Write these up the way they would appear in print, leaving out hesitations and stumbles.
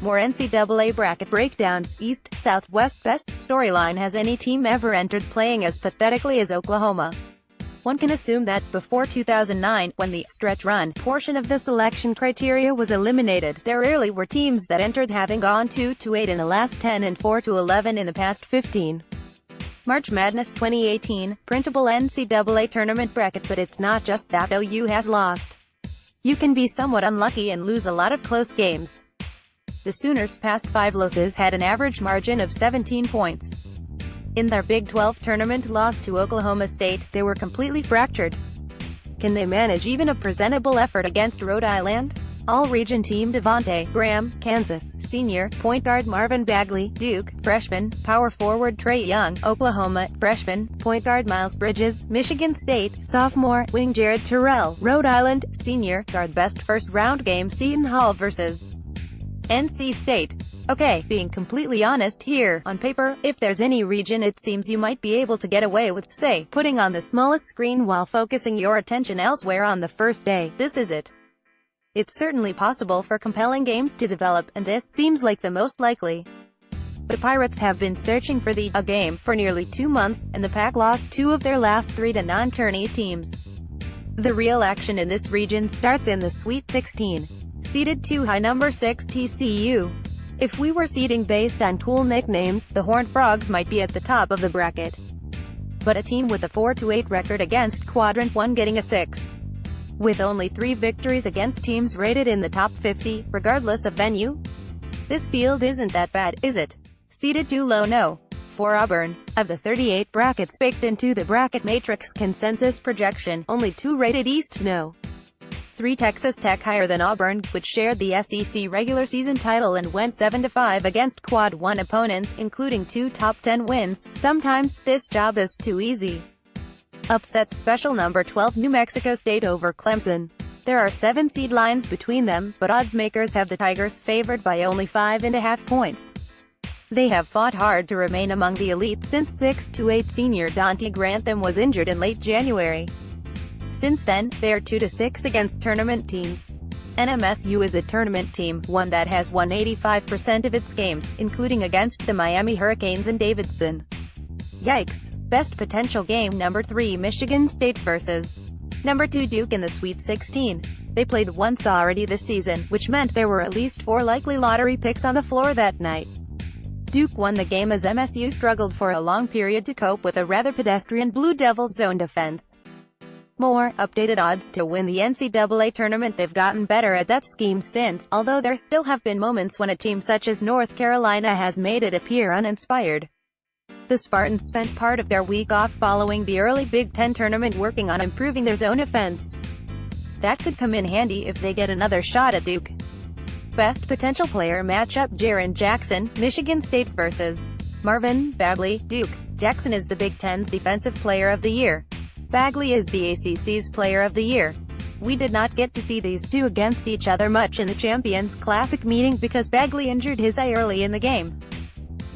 more NCAA bracket breakdowns. East, South, West. Best storyline has any team ever entered playing as pathetically as Oklahoma. One can assume that, before 2009, when the stretch run portion of the selection criteria was eliminated, there rarely were teams that entered having gone 2-8 in the last 10 and 4-11 in the past 15. March Madness 2018, printable NCAA tournament bracket. But it's not just that OU has lost. You can be somewhat unlucky and lose a lot of close games. The Sooners' past 5 losses had an average margin of 17 points. In their Big 12 tournament loss to Oklahoma State, they were completely fractured. Can they manage even a presentable effort against Rhode Island? All-region team Devontae Graham, Kansas, senior, point guard Marvin Bagley, Duke, freshman, power forward Trae Young, Oklahoma, freshman, point guard Miles Bridges, Michigan State, sophomore, wing Jared Terrell, Rhode Island, senior, guard. Best first-round game Seton Hall vs. NC State. Okay, being completely honest here, on paper, if there's any region it seems you might be able to get away with, say, putting on the smallest screen while focusing your attention elsewhere on the first day, this is it. It's certainly possible for compelling games to develop, and this seems like the most likely. The Pirates have been searching for the game for nearly 2 months, and the Pack lost 2 of their last 3 to non-tourney teams. The real action in this region starts in the Sweet 16. Seeded 2 high number 6 TCU. If we were seeding based on cool nicknames, the Horned Frogs might be at the top of the bracket. But a team with a 4-8 record against Quadrant 1 getting a 6. With only 3 victories against teams rated in the top 50, regardless of venue? This field isn't that bad, is it? Seeded too low? No. For Auburn, of the 38 brackets baked into the bracket matrix consensus projection, only 2 rated East? No. 3 Texas Tech higher than Auburn, which shared the SEC regular season title and went 7-5 against Quad 1 opponents, including 2 top 10 wins. Sometimes, this job is too easy. Upset special number 12 New Mexico State over Clemson. There are 7 seed lines between them, but odds makers have the Tigers favored by only 5.5 points. They have fought hard to remain among the elite since 6-8 senior Dante Grantham was injured in late January. Since then, they are 2-6 against tournament teams. NMSU is a tournament team, one that has won 85% of its games, including against the Miami Hurricanes and Davidson. Yikes. Best potential game number 3 Michigan State vs. number 2 Duke in the Sweet 16. They played once already this season, which meant there were at least 4 likely lottery picks on the floor that night. Duke won the game as MSU struggled for a long period to cope with a rather pedestrian Blue Devils zone defense. More updated odds to win the NCAA tournament. They've gotten better at that scheme since, although there still have been moments when a team such as North Carolina has made it appear uninspired. The Spartans spent part of their week off following the early Big Ten tournament working on improving their zone offense. That could come in handy if they get another shot at Duke. Best potential player matchup Jaren Jackson, Michigan State vs. Marvin Bagley, Duke. Jackson is the Big Ten's Defensive Player of the Year. Bagley is the ACC's Player of the Year. We did not get to see these two against each other much in the Champions Classic meeting because Bagley injured his eye early in the game.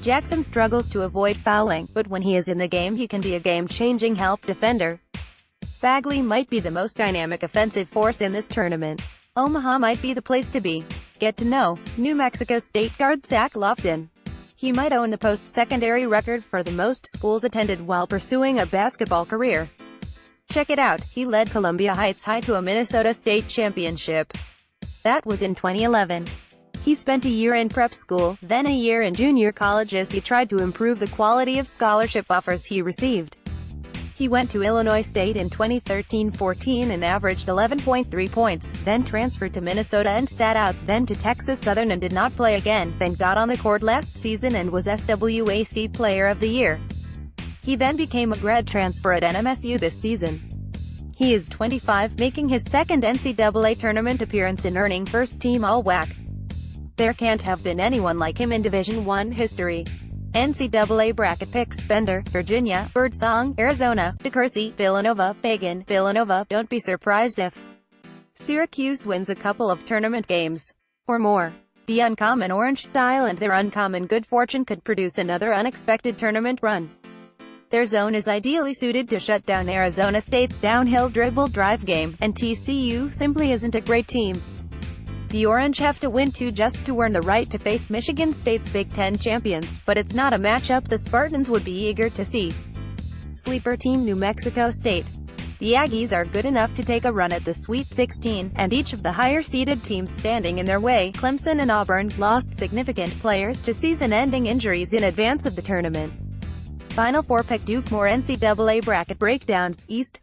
Jackson struggles to avoid fouling, but when he is in the game he can be a game-changing help defender. Bagley might be the most dynamic offensive force in this tournament. Omaha might be the place to be. Get to know New Mexico State guard Zach Lofton. He might own the post-secondary record for the most schools attended while pursuing a basketball career. Check it out, he led Columbia Heights High to a Minnesota State championship. That was in 2011. He spent a year in prep school, then a year in junior college as he tried to improve the quality of scholarship offers he received. He went to Illinois State in 2013-14 and averaged 11.3 points, then transferred to Minnesota and sat out, then to Texas Southern and did not play again, then got on the court last season and was SWAC Player of the Year. He then became a grad transfer at NMSU this season. He is 25, making his second NCAA tournament appearance and earning first-team All-WAC. There can't have been anyone like him in Division I history. NCAA bracket picks: Bender, Virginia; Birdsong, Arizona; DeCourcy, Villanova; Fagan, Villanova. Don't be surprised if Syracuse wins a couple of tournament games or more. The uncommon orange style and their uncommon good fortune could produce another unexpected tournament run. Their zone is ideally suited to shut down Arizona State's downhill dribble drive game, and TCU simply isn't a great team. The Orange have to win 2 just to earn the right to face Michigan State's Big Ten champions, but it's not a matchup the Spartans would be eager to see. Sleeper team New Mexico State. The Aggies are good enough to take a run at the Sweet 16, and each of the higher-seeded teams standing in their way, Clemson and Auburn, lost significant players to season-ending injuries in advance of the tournament. Final Four pick Duke. More NCAA bracket breakdowns, East.